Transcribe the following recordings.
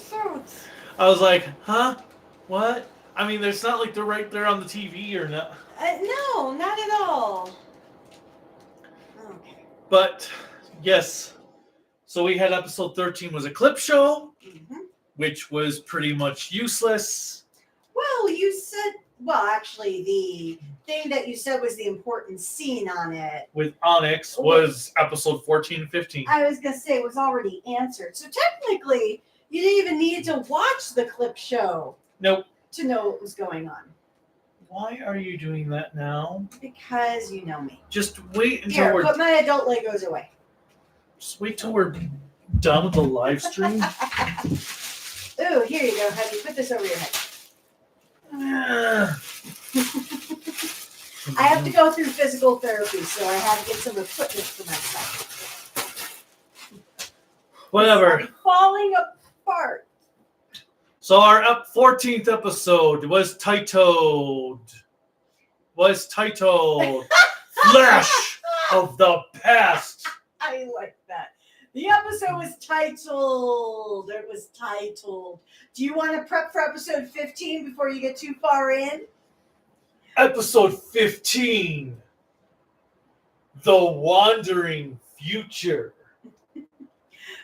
episodes. I was like, huh? What? I mean, it's not like they're right there on the TV or not. No, not at all. Okay. But, yes. So we had episode 13 was a clip show, which was pretty much useless. Well, you said, actually, the thing that you said was the important scene on it. With Onyx was episode 14 and 15. I was going to say it was already answered. So technically, you didn't even need to watch the clip show. Nope. To know what was going on. Why are you doing that now? Because you know me. Just wait until Here, put my adult Legos away. Just wait till we're done with the live stream. Ooh, here you go, honey. Put this over your head. I have to go through physical therapy, so I have to get some equipment for myself. Whatever. I'm falling apart. So our 14th episode was titled Flash of the Past. I like that. The episode was titled. Do you want to prep for episode 15 before you get too far in? Episode 15. The Wandering Future.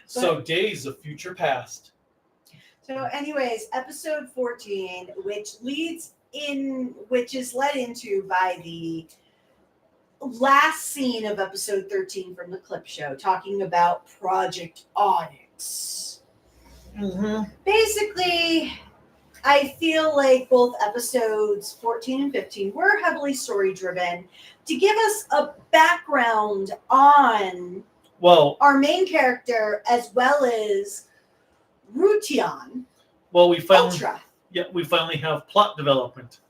So days of future past. So anyways, episode 14, which is led into by the last scene of episode 13 from the clip show, talking about Project Onyx. Basically, I feel like both episodes 14 and 15 were heavily story-driven to give us a background on our main character as well as Rution. Well, we finally have plot development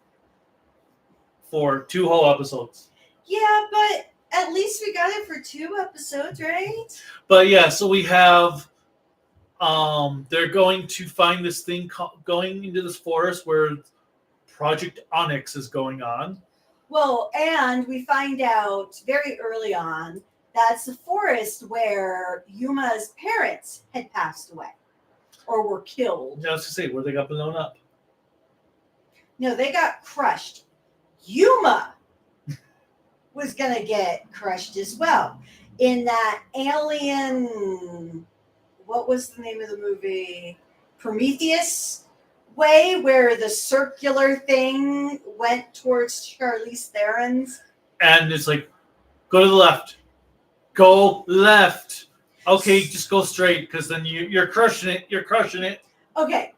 for 2 whole episodes. Yeah, but at least we got it for 2 episodes, right? But yeah, so we have they're going to find this thing going into this forest where Project Onyx is going on. Well, and we find out very early on that's the forest where Yuma's parents had passed away. Or were killed. I was to say, where they got blown up. No, they got crushed. Yuma was going to get crushed as well. In that alien, what was the name of the movie? Prometheus way, where the circular thing went towards Charlize Theron's. And it's like, go to the left. Go left. Okay, just go straight, because then you're crushing it. You're crushing it. Okay.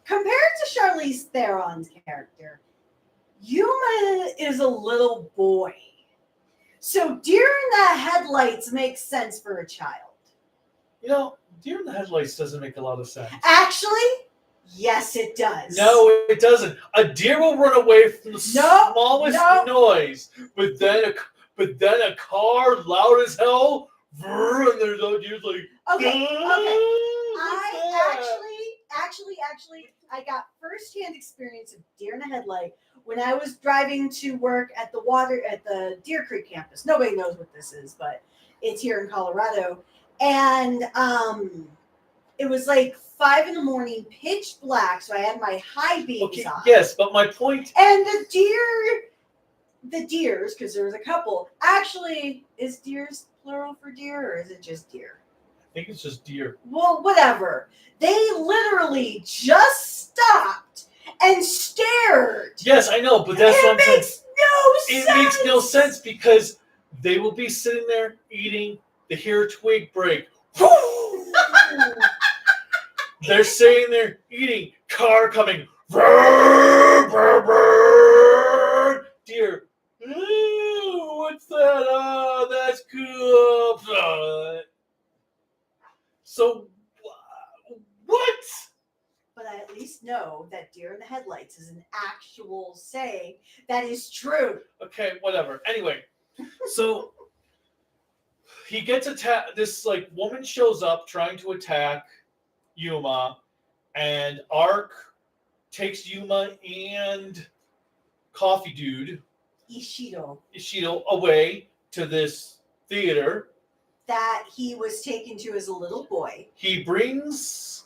Compared to Charlize Theron's character, Yuma is a little boy. So deer in the headlights makes sense for a child. You know, deer in the headlights doesn't make a lot of sense. Actually, yes, it does. No, it doesn't. A deer will run away from the smallest noise, but then a car loud as hell. And there's no dude like. Okay. I got firsthand experience of deer in a headlight when I was driving to work at the Deer Creek campus. Nobody knows what this is, but it's here in Colorado. And it was like 5 a.m, pitch black, so I had my high beams on. Yes, but my point. And the deers, because there was a couple. Actually, is deers plural for deer, or is it just deer? I think it's just deer. Well, whatever. They literally just stopped and stared. Yes, I know, but that's what I'm saying. It makes no sense because they will be sitting there eating. They hear a twig break. They're sitting there eating. Car coming. Deer. Ooh, what's that? Oh, that's cool. So, what? But I at least know that deer in the headlights is an actual saying that is true. Okay, whatever. Anyway, so he gets attacked. This woman shows up trying to attack Yuma, and Arc takes Yuma and Coffee Dude Ishido away to this theater that he was taken to as a little boy. He brings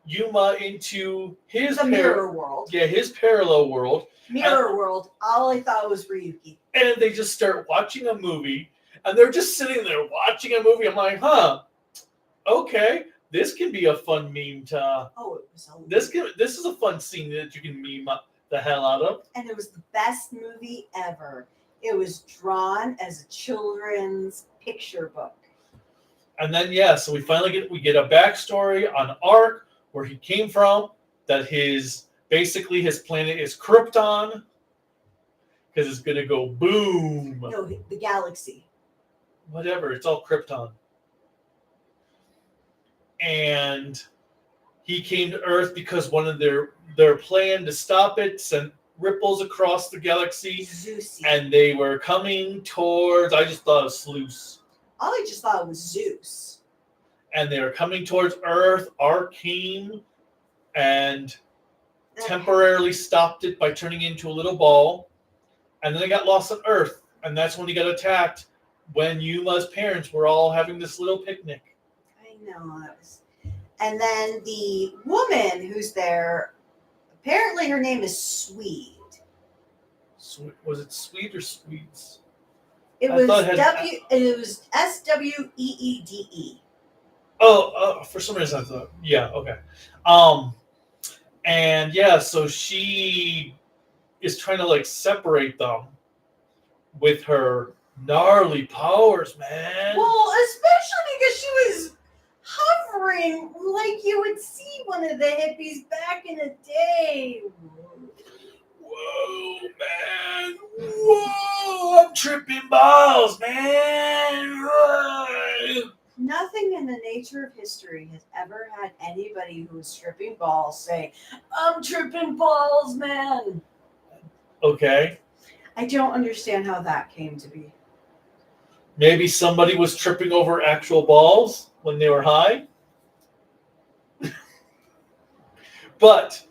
Yuma into his mirror world. Yeah, his parallel world. Mirror world. All I thought was Ryuki. And they just start watching a movie, and they're just sitting there watching a movie. I'm like, okay, this can be a fun meme to. Oh, it was. This is a fun scene that you can meme the hell out of. And it was the best movie ever. It was drawn as a children's picture book. And then so we finally get a backstory on Arc, where he came from. That his planet is Krypton, because it's gonna go boom. No, the galaxy. Whatever, it's all Krypton. And he came to Earth because one of their plan to stop it sent ripples across the galaxy. Zeus. And they were coming towards. I just thought of Sluice. I just thought it was Zeus. And they were coming towards Earth. Arc came and temporarily stopped it by turning into a little ball. And then they got lost on Earth. And that's when he got attacked, when Yuma's parents were all having this little picnic. I know. And then the woman who's there, apparently her name is Swede. Was it Swede or Swedes? It was Sweede. Oh, for some reason I thought, okay. And so she is trying to separate them with her gnarly powers, man. Well, especially because she was hovering like you would see one of the hippies back in the day. Whoa, man. Whoa, I'm tripping balls, man. Nothing in the nature of history has ever had anybody who was tripping balls say, I'm tripping balls, man. Okay. I don't understand how that came to be. Maybe somebody was tripping over actual balls when they were high. But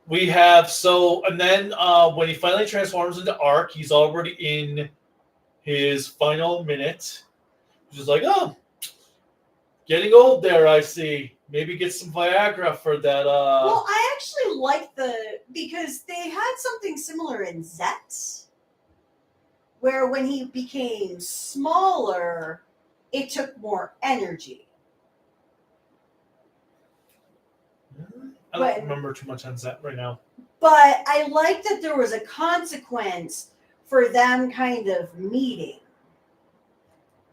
we have, and then when he finally transforms into Arc, he's already in his final minute. He's just like, getting old there, I see. Maybe get some Viagra for that. Well, I actually like because they had something similar in Zets, where when he became smaller, it took more energy. I don't remember too much on Zet right now. But I like that there was a consequence for them kind of meeting.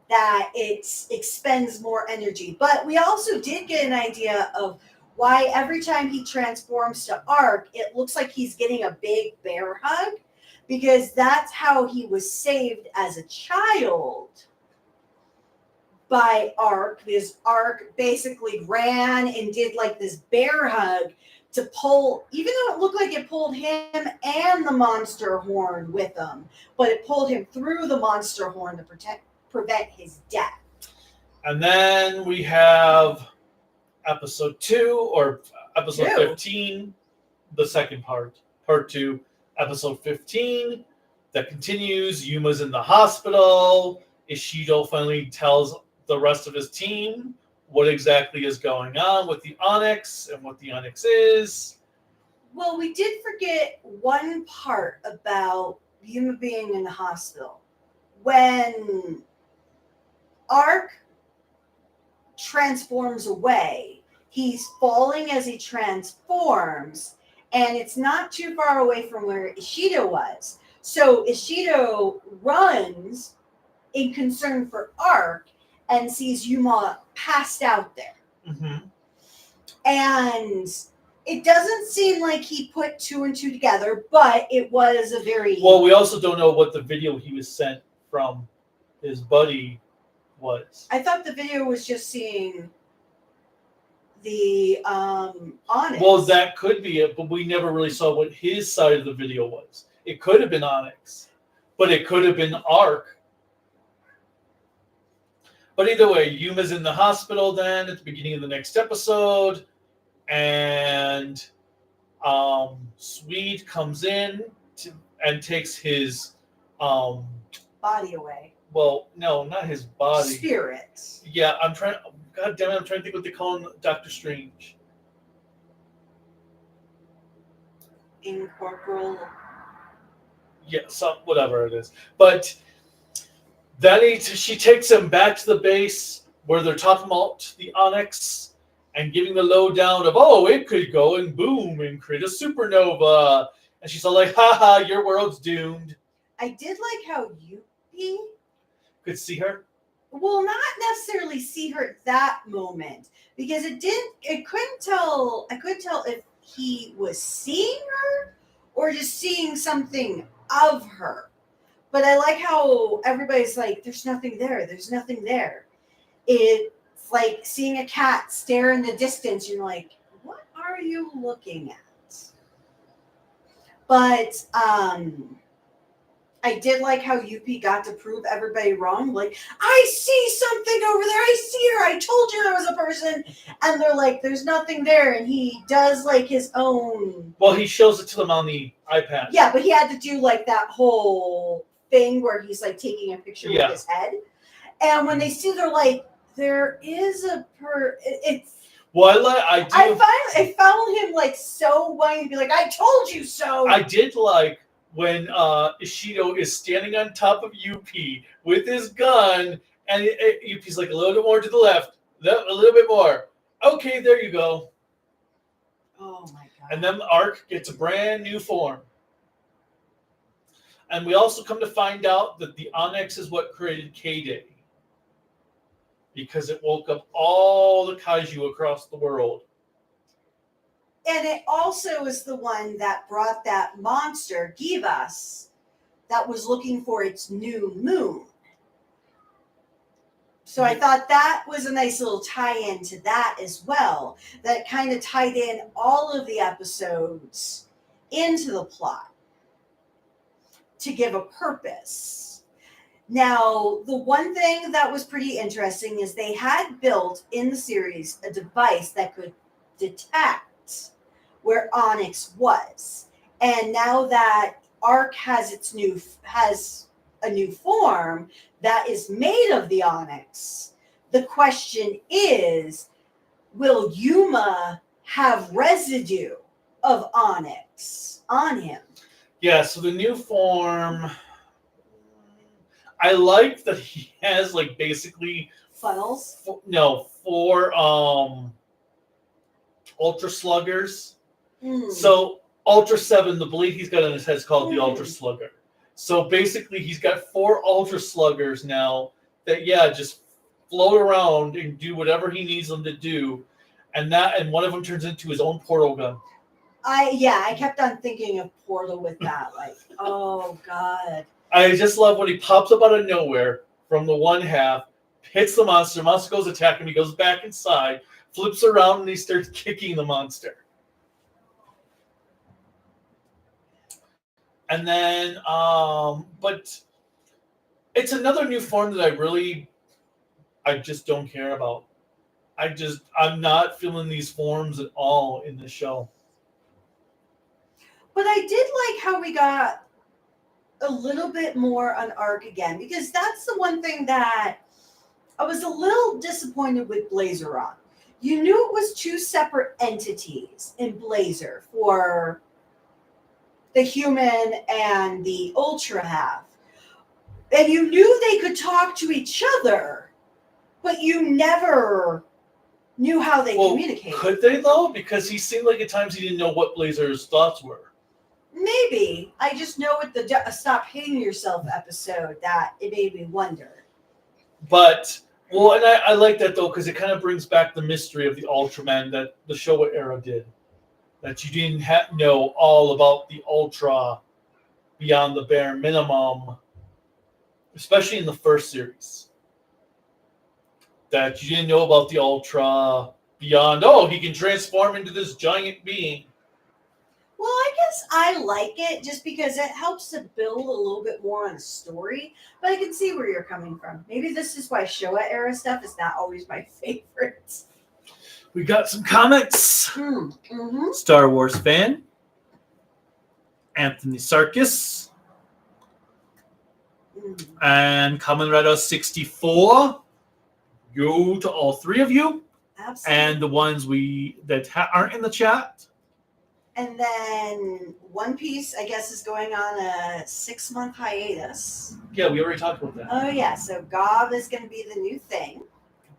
That it expends more energy. But we also did get an idea of why every time he transforms to Arc, it looks like he's getting a big bear hug, because that's how he was saved as a child by Arc. Because Arc basically ran and did this bear hug to pull, even though it looked like it pulled him and the monster horn with him, but it pulled him through the monster horn to prevent his death. And then we have episode 2 or episode 15, the second part 2, episode 15, that continues. Yuma's in the hospital. Ishido finally tells the rest of his team what exactly is going on with the Onyx and what the Onyx is. Well, we did forget one part about Yuma being in the hospital. When Arc transforms away, he's falling as he transforms, and it's not too far away from where Ishido was. So Ishido runs in concern for Arc and sees Yuma passed out there. Mm-hmm. And it doesn't seem like he put 2 and 2 together, but it was a very... Well, we also don't know what the video he was sent from his buddy was. I thought the video was just seeing the Onyx. Well, that could be it, but we never really saw what his side of the video was. It could have been Onyx, but it could have been Arc. But either way, Yuma's in the hospital then at the beginning of the next episode, and Swede comes in and takes his body away. Well, no, not his body. Spirit. Yeah, God damn it, I'm trying to think what they call him, Doctor Strange. incorporeal. Yeah, whatever it is. But then she takes him back to the base where they're talking about the Onyx and giving the lowdown of, oh, it could go and boom and create a supernova. And she's all like, haha, your world's doomed. I did like how Yuppie Could see her. Well, not necessarily see her at that moment because I couldn't tell if he was seeing her or just seeing something of her. But I like how everybody's like, there's nothing there. There's nothing there. It's like seeing a cat stare in the distance. You're like, what are you looking at? But, I did like how Yuppie got to prove everybody wrong. Like, I see something over there. I see her. I told you there was a person. And they're like, there's nothing there. And he does like his own. Well, he shows it to them on the iPad. Yeah, but he had to do like that whole thing where he's like taking a picture with his head. And when they see, they're like, there is a it's. Well, I found him like so whiny, be like, I told you so. I did like when Ishido is standing on top of Yuppie with his gun, and Yuppie's like a little bit more to the left, a little bit more. Okay, there you go. Oh my god. And then Arc gets a brand new form. And we also come to find out that the Onyx is what created K-Day. Because it woke up all the kaiju across the world. And it also is the one that brought that monster, Givas, that was looking for its new moon. So I thought that was a nice little tie-in to that as well. That kind of tied in all of the episodes into the plot to give a purpose. Now, the one thing that was pretty interesting is they had built in the series a device that could detect where Onyx was. And now that Arc has a new form that is made of the Onyx, the question is, will Yuma have residue of Onyx on him? Yeah, so the new form, I like that he has like basically funnels. Four Ultra Sluggers. So Ultra 7, the blade he's got on his head is called the Ultra Slugger. So basically he's got 4 Ultra Sluggers now that just float around and do whatever he needs them to do, and one of them turns into his own portal gun. I kept on thinking of Portal with that, like, oh god. I just love when he pops up out of nowhere from the one half, hits the monster goes attack him, he goes back inside, flips around, and he starts kicking the monster. And then, but it's another new form that I just don't care about. I'm not feeling these forms at all in the show. But I did like how we got a little bit more on Arc again, because that's the one thing that I was a little disappointed with Blazer on. You knew it was 2 separate entities in Blazer for the human and the Ultra half. And you knew they could talk to each other, but you never knew how they communicated. Could they, though? Because he seemed like at times he didn't know what Blazer's thoughts were. Maybe. I just know with the Stop Hitting Yourself episode that it made me wonder. But, and I like that, though, because it kind of brings back the mystery of the Ultraman that the Showa era did. That you didn't know all about the Ultra beyond the bare minimum, especially in the first series. That you didn't know about the Ultra beyond, he can transform into this giant being. Well, I guess I like it just because it helps to build a little bit more on a story, but I can see where you're coming from. Maybe this is why Showa era stuff is not always my favorite. We got some comments. Mm-hmm. Star Wars fan. Anthony Sarkis. And Kamen Rider 64. Yo to all 3 of you. Absolutely. And the ones that aren't in the chat. And then One Piece, I guess, is going on a 6-month hiatus. Yeah, we already talked about that. Oh, yeah. So Gob is going to be the new thing.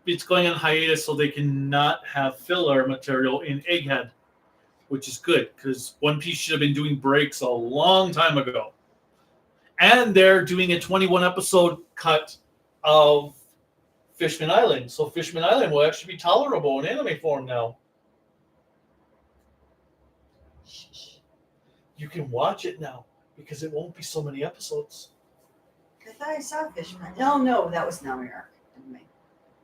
It's going on hiatus so they cannot have filler material in Egghead, which is good because One Piece should have been doing breaks a long time ago. And they're doing a 21 episode cut of Fishman Island. So Fishman Island will actually be tolerable in anime form now. You can watch it now because it won't be so many episodes. I thought I saw Fishman. No, that was Naomi Arc.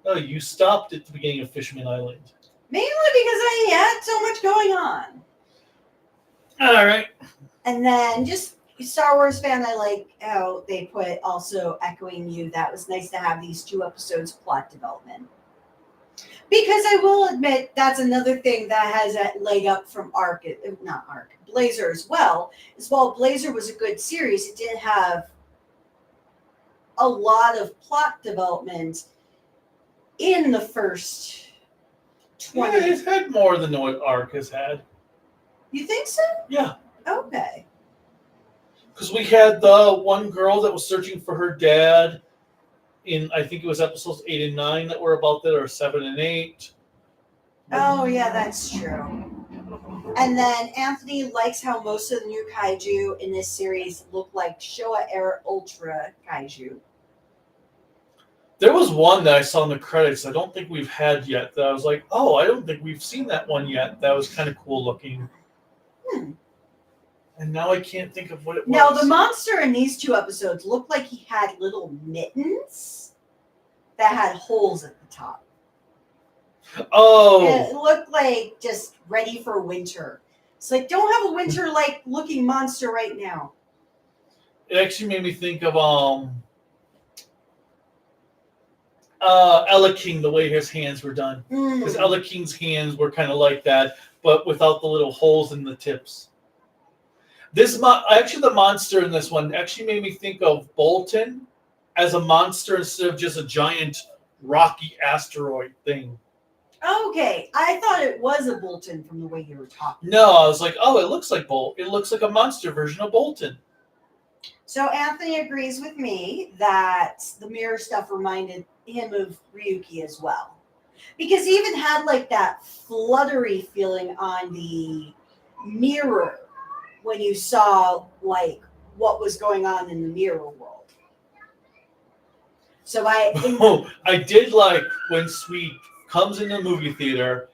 No, you stopped at the beginning of Fishman Island. Mainly because I had so much going on. All right. And then just Star Wars fan, I like how they put also echoing you. That was nice to have these 2 episodes of plot development. Because I will admit that's another thing that has a leg up from Blazer as well. As well, Blazer was a good series. It didn't have a lot of plot development in the first 20. Yeah, it's had more than what Arc has had. You think so? Yeah. Okay. Because we had the one girl that was searching for her dad in, I think it was episodes 8 and 9 that were about that, or 7 and 8. Oh, yeah, that's true. And then Anthony likes how most of the new kaiju in this series look like Showa-era Ultra kaiju. There was one that I saw in the credits I don't think we've had yet that I was like, oh, I don't think we've seen that one yet. That was kind of cool looking. And now I can't think of what it was. Now, the monster in these 2 episodes looked like he had little mittens that had holes at the top. Oh. It looked like just ready for winter. It's like, don't have a winter-like looking monster right now. It actually made me think of Ella King, the way his hands were done. Because Ella King's hands were kind of like that, but without the little holes in the tips. Actually, the monster in this one actually made me think of Bolton as a monster instead of just a giant rocky asteroid thing. Okay, I thought it was a Bolton from the way you were talking. No, I was like, oh, it looks like It looks like a monster version of Bolton. So Anthony agrees with me that the mirror stuff reminded him of Ryuki as well. Because he even had like that fluttery feeling on the mirror when you saw like what was going on in the mirror world. So I did like when Sweet comes in the movie theater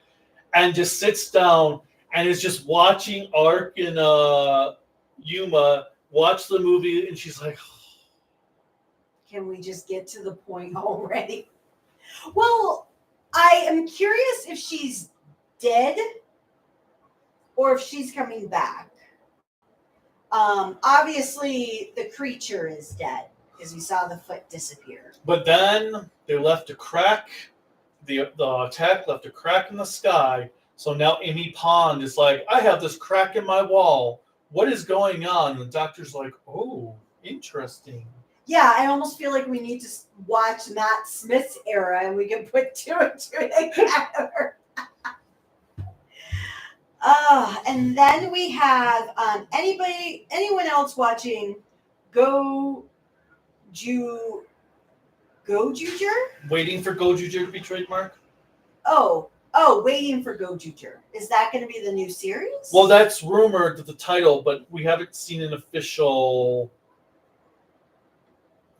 and just sits down and is just watching Arc and Yuma watch the movie, and she's like, can we just get to the point already? Well, I am curious if she's dead or if she's coming back. Obviously, the creature is dead because we saw the foot disappear. But then they left a crack. The attack left a crack in the sky. So now Amy Pond is like, I have this crack in my wall. What is going on? And the doctor's like, oh, interesting. Yeah, I almost feel like we need to watch Matt Smith's era and we can put 2 and 2 together. And then we have anyone else watching Gojuger? Waiting for Gojuger to be trademarked? Oh, Waiting for Gojuger. Is that going to be the new series? Well, that's rumored, the title, but we haven't seen an official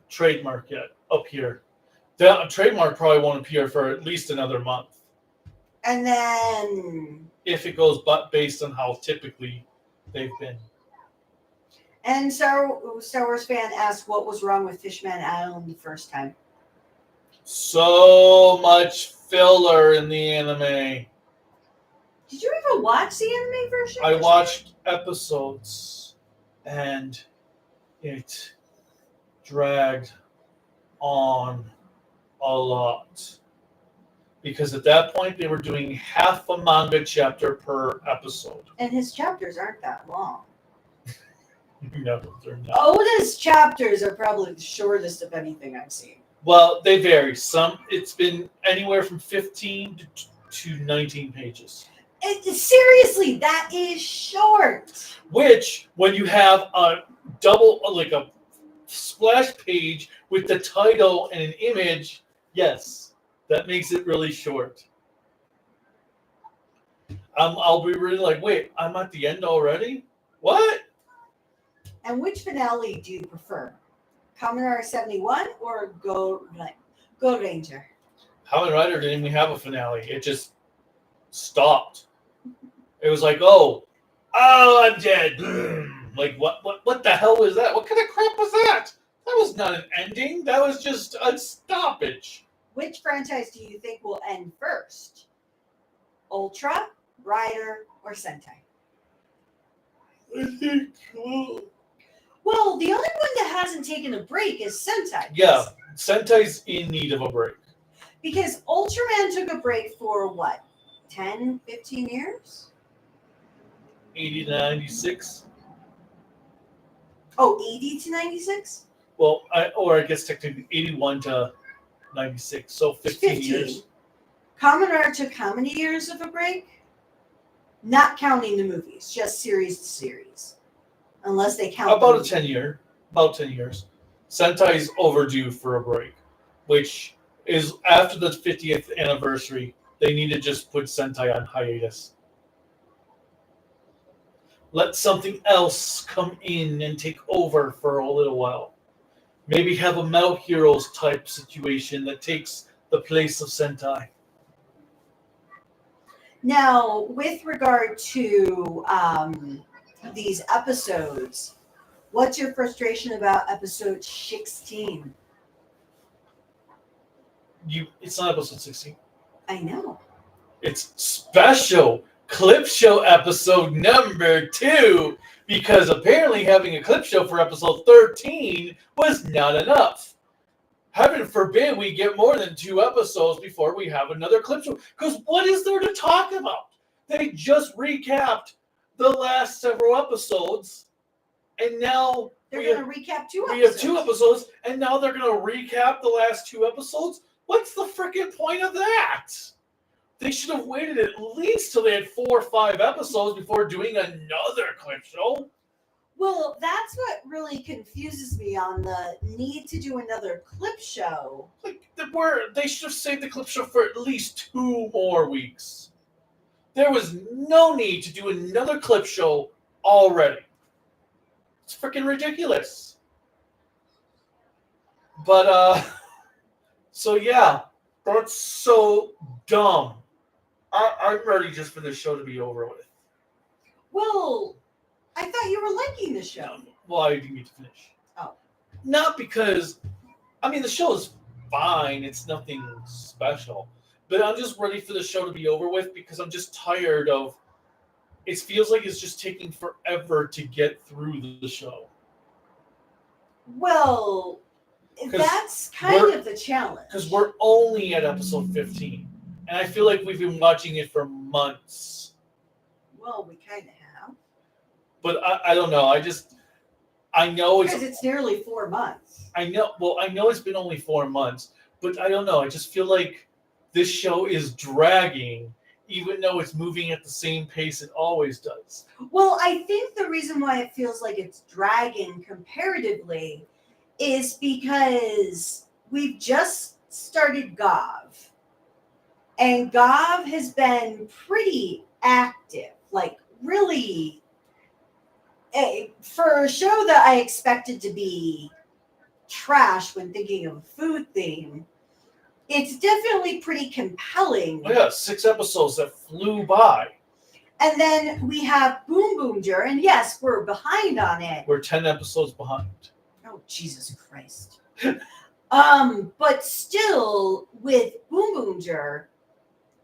trademark yet up here. The trademark probably won't appear for at least another month. And then... if it goes based on how typically they've been. And Star Wars fan asked what was wrong with Fishman Island the first time. So much filler in the anime. Did you ever watch the anime version? I watched episodes and it dragged on a lot. Because at that point, they were doing half a manga chapter per episode. And his chapters aren't that long. No, they're not. Oda's chapters are probably the shortest of anything I've seen. Well, they vary. It's been anywhere from 15 to 19 pages. Seriously, that is short. Which, when you have a double, like a splash page with the title and an image, yes, that makes it really short. I'll be really like, wait, I'm at the end already? What? And which finale do you prefer? Kamen Rider 71 or Go Ranger? Kamen Rider didn't even have a finale. It just stopped. It was like, oh, I'm dead. Like, what the hell was that? What kind of crap was that? That was not an ending. That was just a stoppage. Which franchise do you think will end first? Ultra, Rider, or Sentai? I think, Well, the only one that hasn't taken a break is Sentai. yeah, Sentai's in need of a break. Because Ultraman took a break for what? 10, 15 years? 80 to 96. Oh, 80 to 96? Well, I guess technically 81 to 96. So 15 years. Kamen Rider took how many years of a break? Not counting the movies, just series to series. Unless they count About 10 years. Sentai's overdue for a break, which is after the 50th anniversary. They need to just put Sentai on hiatus. Let something else come in and take over for a little while. Maybe have a Metal Heroes type situation that takes the place of Sentai. Now, with regard to these episodes, what's your frustration about episode 16? It's not episode 16. I know. It's special clip show episode number 2, because apparently having a clip show for episode 13 was not enough. Heaven forbid we get more than 2 episodes before we have another clip show. Because what is there to talk about? They just recapped the last several episodes, and now they're going to recap 2 episodes. We have 2 episodes, and now they're going to recap the last 2 episodes? What's the freaking point of that? They should have waited at least till they had 4 or 5 episodes before doing another clip show. Well, that's what really confuses me on the need to do another clip show. Like, they should have saved the clip show for at least 2 more weeks. There was no need to do another clip show already. It's freaking ridiculous. But, so yeah, that's so dumb. I'm ready just for this show to be over with. Well, I thought you were liking the show. Well, I didn't get to finish. Oh. Not because, the show is fine. It's nothing special. But I'm just ready for the show to be over with because I'm just tired of, it feels like it's just taking forever to get through the show. Well, that's kind of the challenge. Because we're only at episode 15. And I feel like we've been watching it for months. Well, we kind of have. But I don't know. I know because it's nearly 4 months. I know it's been only 4 months. But I don't know. I just feel like this show is dragging, even though it's moving at the same pace it always does. Well, I think the reason why it feels like it's dragging comparatively is because we've just started GOV. And GOV has been pretty active, like really, for a show that I expected to be trash when thinking of a food theme, it's definitely pretty compelling. Oh yeah, 6 episodes that flew by. And then we have Boom Boomger, and yes, we're behind on it. We're 10 episodes behind. Oh, Jesus Christ. But still, with Boom Boomger,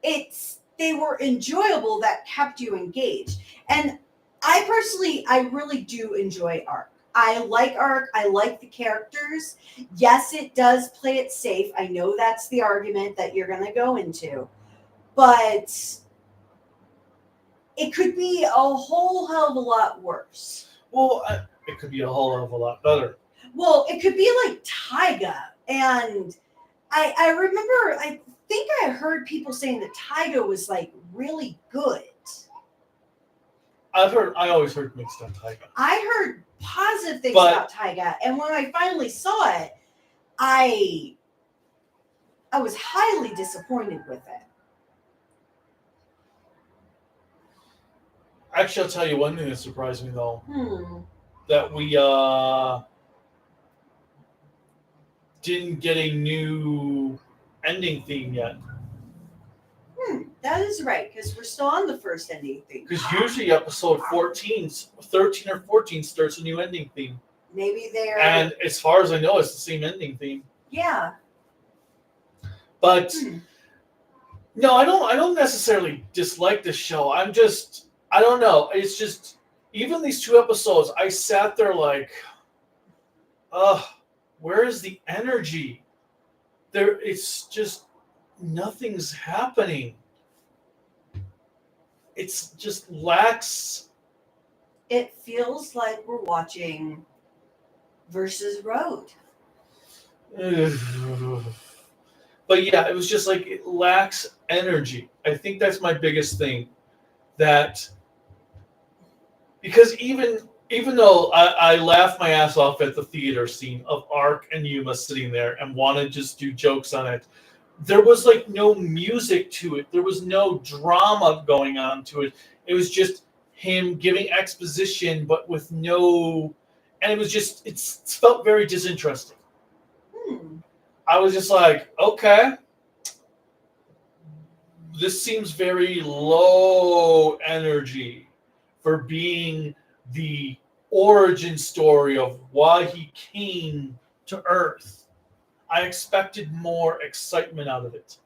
they were enjoyable that kept you engaged. And I really do enjoy Arc. I like Arc. I like the characters. Yes, it does play it safe. I know that's the argument that you're going to go into. But it could be a whole hell of a lot worse. Well, it could be a whole hell of a lot better. Well, it could be like Taiga. And I remember, I think I heard people saying that Taiga was like really good. I always heard mixed on Taiga. I heard positive things But- about Taiga, and when I finally saw it, I was highly disappointed with it. Actually, I'll tell you one thing that surprised me though. Hmm. That we didn't get a new ending theme yet. That is right, because we're still on the first ending theme. Because usually episode 13 or 14 starts a new ending theme. Maybe they're And as far as I know, it's the same ending theme. yeah. But no, I don't necessarily dislike this show. I don't know. It's just even these 2 episodes, I sat there like, where is the energy? It's just nothing's happening. It's just lacks. It feels like we're watching Versus Road. But yeah, it was just like it lacks energy. I think that's my biggest thing. That because even though I laughed my ass off at the theater scene of Arc and Yuma sitting there and want to just do jokes on it, there was like no music to it. There was no drama going on to it. It was just him giving exposition, but with no, and it was just it felt very disinteresting. I was just like, okay, this seems very low energy for being the origin story of why he came to Earth. I expected more excitement out of it.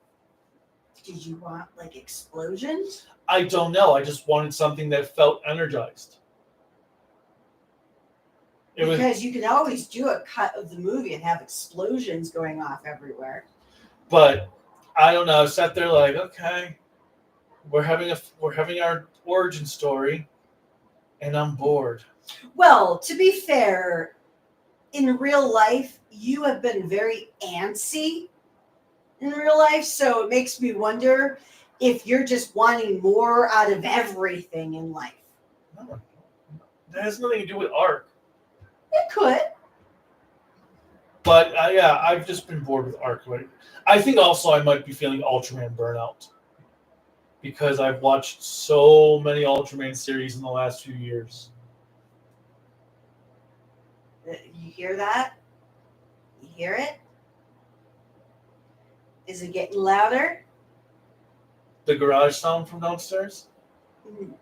Did you want like explosions? I don't know. I just wanted something that felt energized. Because you can always do a cut of the movie and have explosions going off everywhere. But I don't know. I sat there like, okay, we're having our origin story, and I'm bored. Well, to be fair, in real life, you have been very antsy in real life, so it makes me wonder if you're just wanting more out of everything in life. No, that has nothing to do with Arc. It could. But yeah, I've just been bored with Arc. Right? I think also I might be feeling Ultraman burnout because I've watched so many Ultraman series in the last few years. You hear that? You hear it? Is it getting louder? The garage sound from downstairs?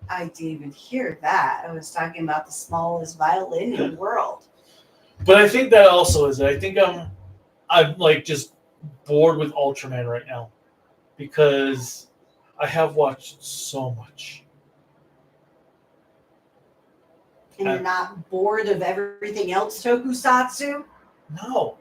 I didn't even hear that. I was talking about the smallest violin in the world. But I think that also is it. I think I'm like just bored with Ultraman right now because I have watched so much. And you're not bored of everything else tokusatsu? No.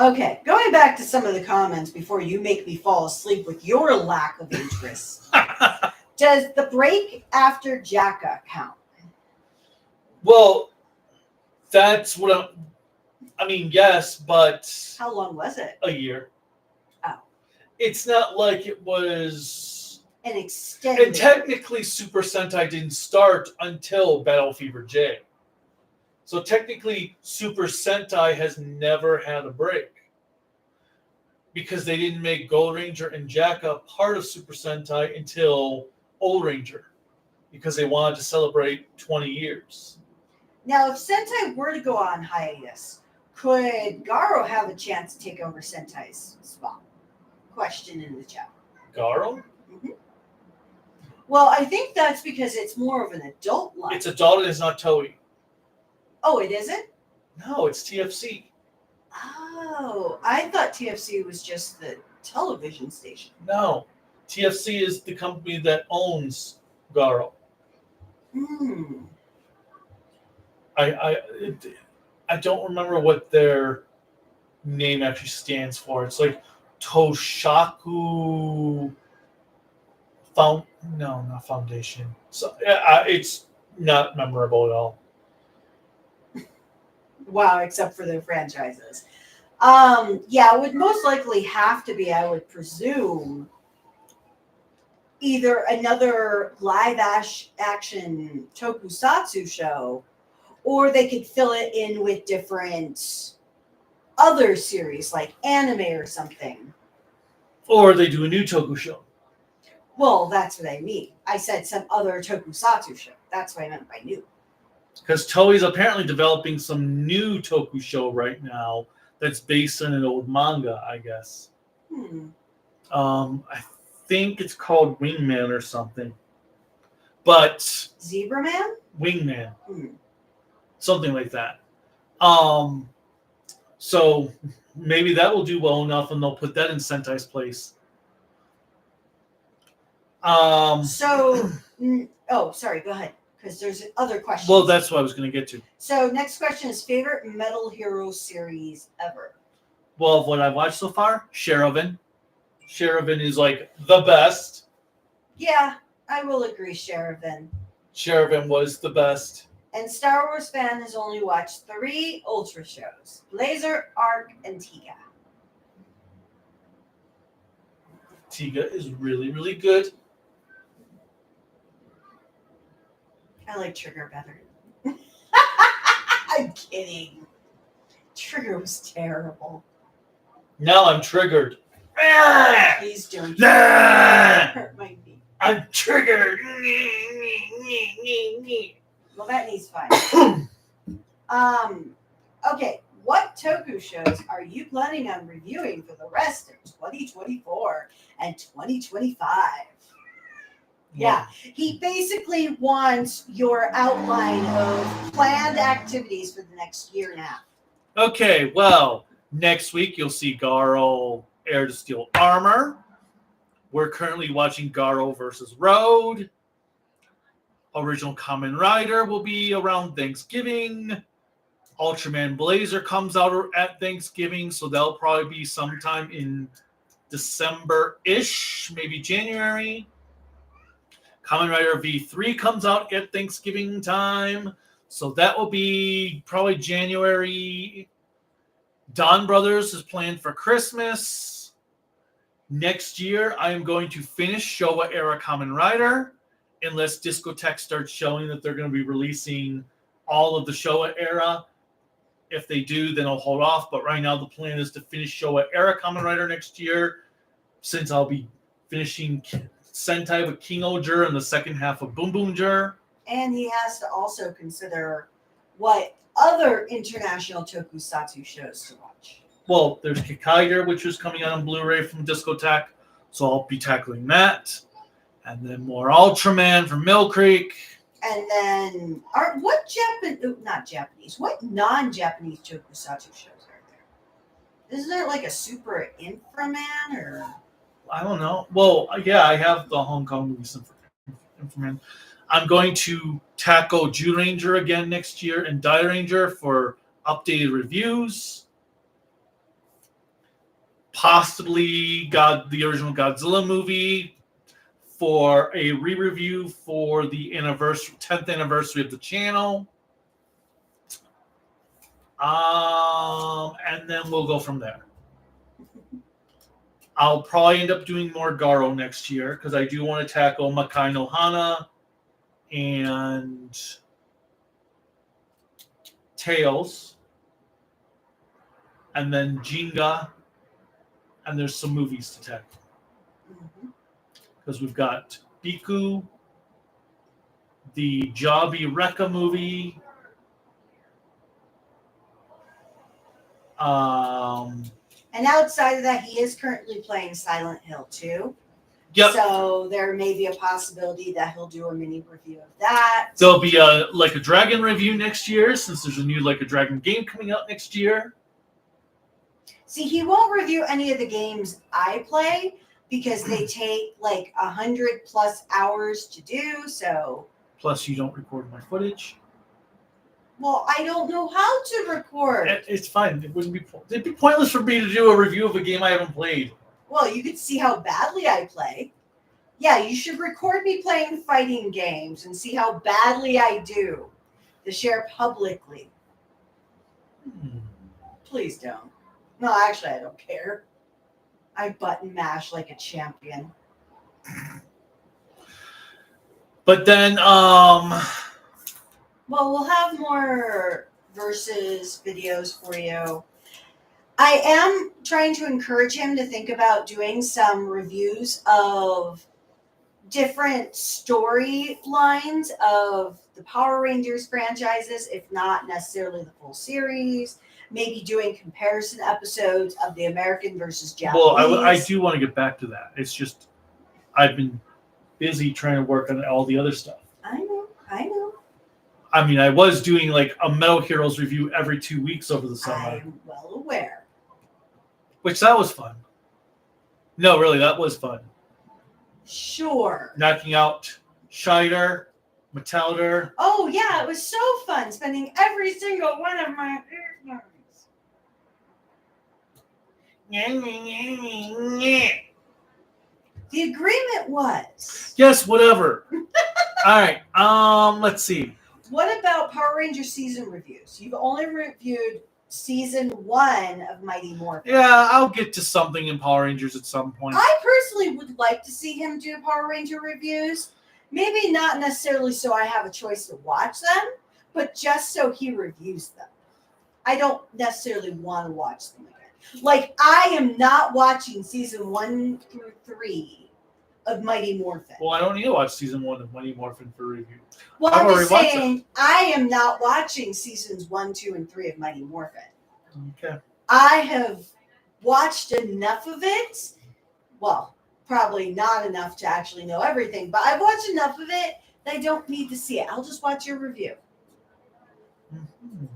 Okay, going back to some of the comments before you make me fall asleep with your lack of interest. Does the break after Jacka count? Well, that's what I mean, yes, but How long was it? a year. Oh. It's not like it was. An extended. And technically, Super Sentai didn't start until Battle Fever J. So technically, Super Sentai has never had a break. Because they didn't make Gold Ranger and Jacka part of Super Sentai until Old Ranger. Because they wanted to celebrate 20 years. Now, if Sentai were to go on hiatus, could Garo have a chance to take over Sentai's spot? Question in the chat. Garo? Mm-hmm. Well, I think that's because it's more of an adult line. It's adult and it's not Toei. Oh, it isn't? No, it's TFC. Oh, I thought TFC was just the television station. No. TFC is the company that owns Garo. I don't remember what their name actually stands for. It's like Toshaku No, not Foundation. So it's not memorable at all. Wow, except for their franchises. Yeah, it would most likely have to be, I would presume, either another live action tokusatsu show, or they could fill it in with different other series like anime or something. Or they do a new Toku show. Well, that's what I mean. I said some other tokusatsu show. That's what I meant by new. Because Toei's apparently developing some new Toku show right now that's based on an old manga, I guess. I think it's called Wingman or something. But Zebra Man? Wingman. Something like that. So maybe that will do well enough and they'll put that in Sentai's place. Sorry, go ahead. Because there's other questions. Well, that's what I was going to get to. So next question is favorite Metal Hero series ever? Well, of what I've watched so far, Sherivan. Sherivan is like the best. Yeah, I will agree, Sherivan. Sherivan was the best. And Star Wars fan has only watched 3 Ultra shows: Blazer, Arc, and Tiga. Tiga is really, really good. I like Trigger better. I'm kidding. Trigger was terrible. Now I'm triggered. Please don't hurt my knee. I'm triggered. Well, that knee's fine. Okay. What Toku shows are you planning on reviewing for the rest of 2024 and 2025? Yeah, he basically wants your outline of planned activities for the next year and a half. Okay, well, next week you'll see Garo Air to Steel Armor. We're currently watching Garo versus Road. Original Kamen Rider will be around Thanksgiving. Ultraman Blazer comes out at Thanksgiving, so that'll probably be sometime in December-ish, maybe January. Kamen Rider V3 comes out at Thanksgiving time, so that will be probably January. Dawn Brothers is planned for Christmas. Next year, I am going to finish Showa Era Kamen Rider, unless Discotek starts showing that they're going to be releasing all of the Showa Era. If they do, then I'll hold off. But right now, the plan is to finish Showa Era Kamen Rider next year, since I'll be finishing Sentai with King Oger in the second half of Boom Boom Ger. And he has to also consider what other international tokusatsu shows to watch. Well, there's Kikaider, which is coming out on Blu-ray from Discotek, so I'll be tackling that. And then more Ultraman from Mill Creek. And then, what non-Japanese tokusatsu shows are there? Isn't there like a Super Inframan or? I don't know. Well, yeah, I have the Hong Kong movies Inframan. I'm going to tackle Jew Ranger again next year and Die Ranger for updated reviews. Possibly the original Godzilla movie for a re-review for the 10th anniversary of the channel. And then we'll go from there. I'll probably end up doing more Garo next year because I do want to tackle Makai no Hana and Tails. And then Jinga. And there's some movies to tackle. Because we've got Biku, the Jobby Rekka movie, and outside of that, he is currently playing Silent Hill 2. Yep. So there may be a possibility that he'll do a mini review of that. There'll be a Like a Dragon review next year, since there's a new Like a Dragon game coming out next year. See, he won't review any of the games I play because they take like 100+ hours to do. So. Plus, you don't record my footage. Well, I don't know how to record. It's fine. It'd be pointless for me to do a review of a game I haven't played. Well, you could see how badly I play. Yeah, you should record me playing fighting games and see how badly I do to share publicly. Please don't. No, actually, I don't care. I button mash like a champion. But then, well, we'll have more versus videos for you. I am trying to encourage him to think about doing some reviews of different storylines of the Power Rangers franchises, if not necessarily the full series. Maybe doing comparison episodes of the American versus Japanese. well, I do want to get back to that. It's just I've been busy trying to work on all the other stuff. I know. I mean, I was doing like a Metal Heroes review every 2 weeks over the summer. I'm well aware. Which that was fun. No, really, that was fun. Sure. Knocking out Shiner, Metalder. Oh, yeah, it was so fun spending every single one of my earphones. The agreement was. Yes, whatever. All right. Let's see. What about Power Rangers season reviews? You've only reviewed season 1 of Mighty Morphin. Yeah, I'll get to something in Power Rangers at some point. I personally would like to see him do Power Ranger reviews. Maybe not necessarily so I have a choice to watch them, but just so he reviews them. I don't necessarily want to watch them again. Like, I am not watching season 1 through 3 of Mighty Morphin. Well, I don't need to watch season 1 of Mighty Morphin for review. Well, I've I'm just already watched saying, I am not watching seasons 1, 2, and 3 of Mighty Morphin. Okay. I have watched enough of it. Well, probably not enough to actually know everything, but I've watched enough of it that I don't need to see it. I'll just watch your review. Mm-hmm.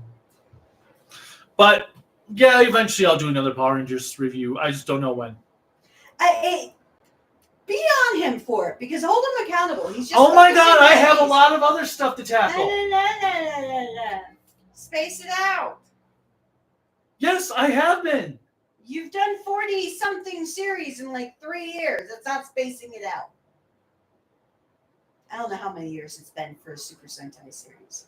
But yeah, eventually I'll do another Power Rangers review. I just don't know when. Be on him for it, because hold him accountable. He's just oh my God, I have a lot of other stuff to tackle. Space it out. Yes, I have been. You've done 40-something series in like 3 years. That's not spacing it out. I don't know how many years it's been for a Super Sentai series.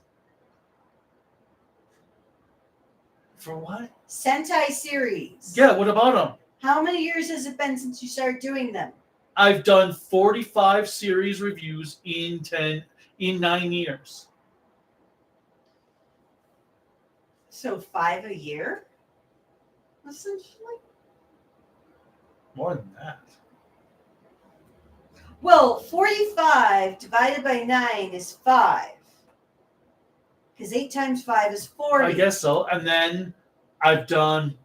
For what? Sentai series. Yeah, what about them? How many years has it been since you started doing them? I've done 45 series reviews in 9 years. So 5 a year? Essentially. More than that. Well, 45 divided by 9 is 5. Because 8 times 5 is 40. I guess so. And then I've done,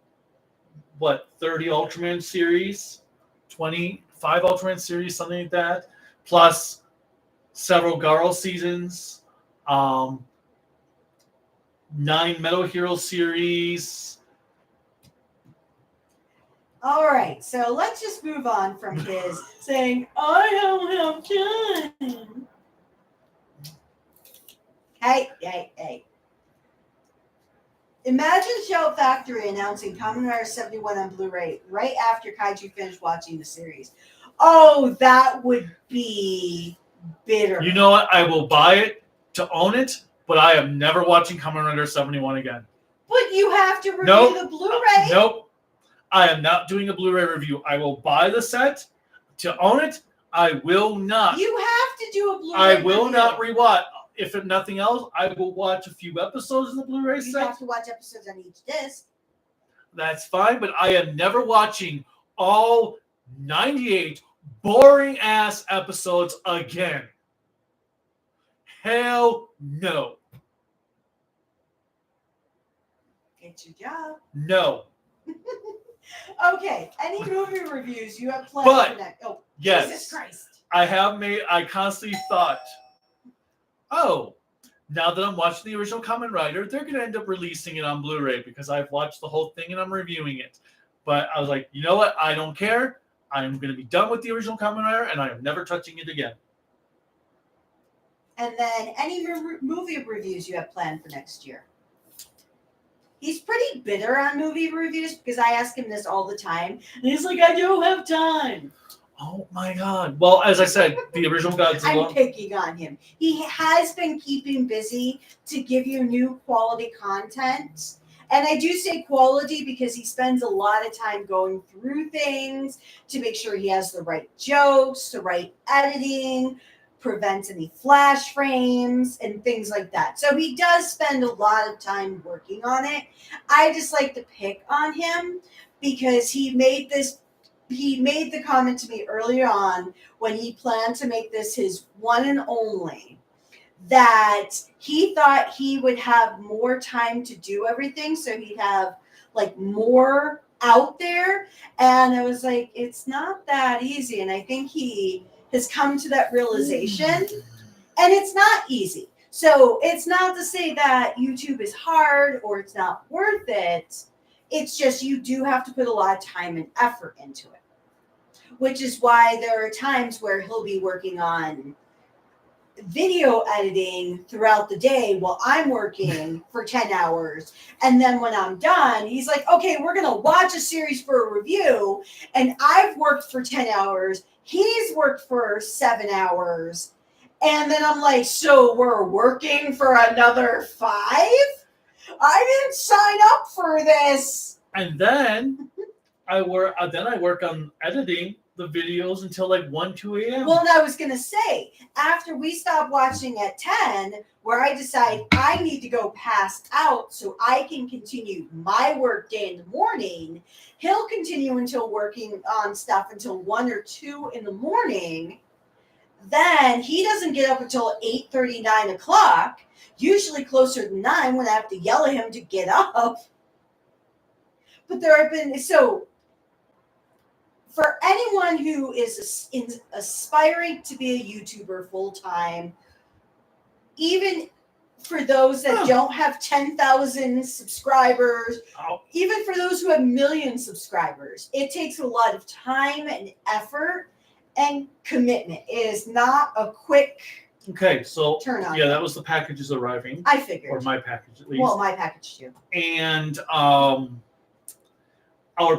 30 Ultraman series? 25 Ultraman series, something like that. Plus several Garo seasons. 9 Metal Hero series. All right, so let's just move on from his saying, I don't have time. Hey. Imagine Shout Factory announcing Kamen Rider 71 on Blu-ray right after Kaiju finished watching the series. Oh, that would be bitter. You know what? I will buy it to own it, but I am never watching Kamen Rider 71 again. But you have to review the Blu-ray. Nope. I am not doing a Blu-ray review. I will buy the set to own it. I will not. You have to do a Blu-ray I will review. not rewatch. If nothing else, I will watch a few episodes of the Blu-ray You set. have to watch episodes on each disc. That's fine, but I am never watching all 98 boring-ass episodes again. Hell no. Get your job. No. Okay, any movie reviews you have planned for next? Oh, yes. Jesus Christ. I constantly thought, oh, now that I'm watching the original Kamen Rider, they're going to end up releasing it on Blu-ray because I've watched the whole thing and I'm reviewing it. But I was like, you know what? I don't care. I'm going to be done with the original Kamen Rider and I am never touching it again. And then any movie reviews you have planned for next year? He's pretty bitter on movie reviews because I ask him this all the time. And he's like, I don't have time. Oh my God. Well, as I said, the original Godzilla. I'm picking on him. He has been keeping busy to give you new quality content. And I do say quality because he spends a lot of time going through things to make sure he has the right jokes, the right editing, prevents any flash frames and things like that. So he does spend a lot of time working on it. I just like to pick on him because he made the comment to me earlier on when he planned to make this his one and only, that he thought he would have more time to do everything, so he'd have like more out there. And I was like, it's not that easy. And I think he has come to that realization, and it's not easy. So it's not to say that YouTube is hard or it's not worth it. It's just you do have to put a lot of time and effort into it, which is why there are times where he'll be working on video editing throughout the day while I'm working for 10 hours. And then when I'm done, he's like, okay, we're going to watch a series for a review. And I've worked for 10 hours. He's worked for 7 hours. And then I'm like, so we're working for another 5? I didn't sign up for this. And then I work on editing the videos until like 1, 2 a.m. Well, and I was going to say, after we stop watching at 10, where I decide I need to go pass out so I can continue my work day in the morning, he'll continue until working on stuff until 1 or 2 in the morning. Then he doesn't get up until 8:30, 9 o'clock, usually closer to 9 when I have to yell at him to get up. But there have been, so for anyone who is aspiring to be a YouTuber full-time, even for those that don't have 10,000 subscribers, even for those who have million subscribers, it takes a lot of time and effort and commitment. It is not a quick turn on. Yeah, that was the packages arriving. I figured. Or my package, at least. Well, my package too. And our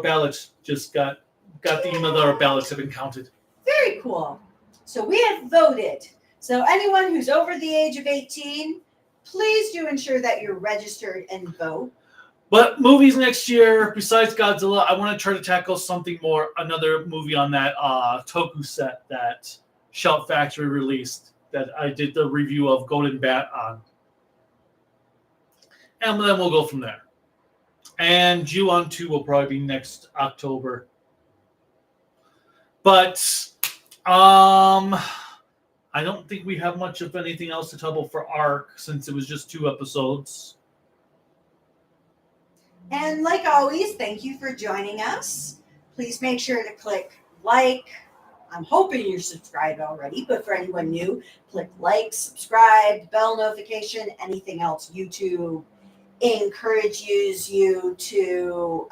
ballots just got the email that our ballots have been counted. Very cool. So we have voted. So anyone who's over the age of 18, please do ensure that you're registered and vote. But movies next year, besides Godzilla, I want to try to tackle something more, another movie on that Toku set that Shout Factory released that I did the review of Golden Bat on. And then we'll go from there. And Ju-on 2 will probably be next October. But I don't think we have much of anything else to tell for Arc since it was just 2 episodes. And like always, thank you for joining us. Please make sure to click like. I'm hoping you're subscribed already, but for anyone new, click like, subscribe, bell notification, anything else YouTube encourages you to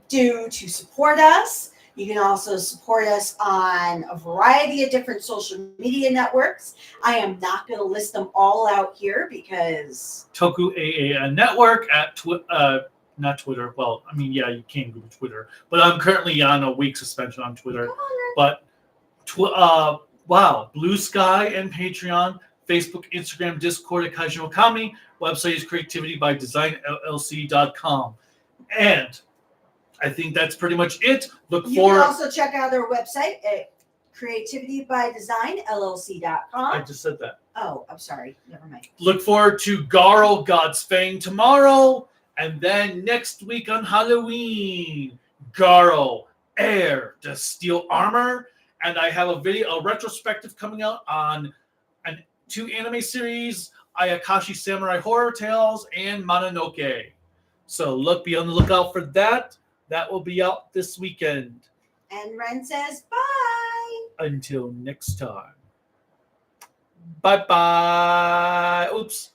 do to support us. You can also support us on a variety of different social media networks. I am not going to list them all out here because tokuaannetwork Network at not Twitter. Well, I mean, yeah, you can go to Twitter, but I'm currently on a week suspension on Twitter. But Bluesky and Patreon, Facebook, Instagram, Discord at Kaiju no Kami. Website is creativitybydesignllc.com. And I think that's pretty much it. You can also check out our website at creativitybydesignllc.com. I just said that. Oh, I'm sorry. Never mind. Look forward to Garo, God's Fang tomorrow. And then next week on Halloween, Garo, Air, the Steel Armor. And I have a retrospective coming out on 2 anime series, Ayakashi Samurai Horror Tales and Mononoke. So be on the lookout for that. That will be out this weekend. And Ren says bye. Until next time. Bye-bye. Oops.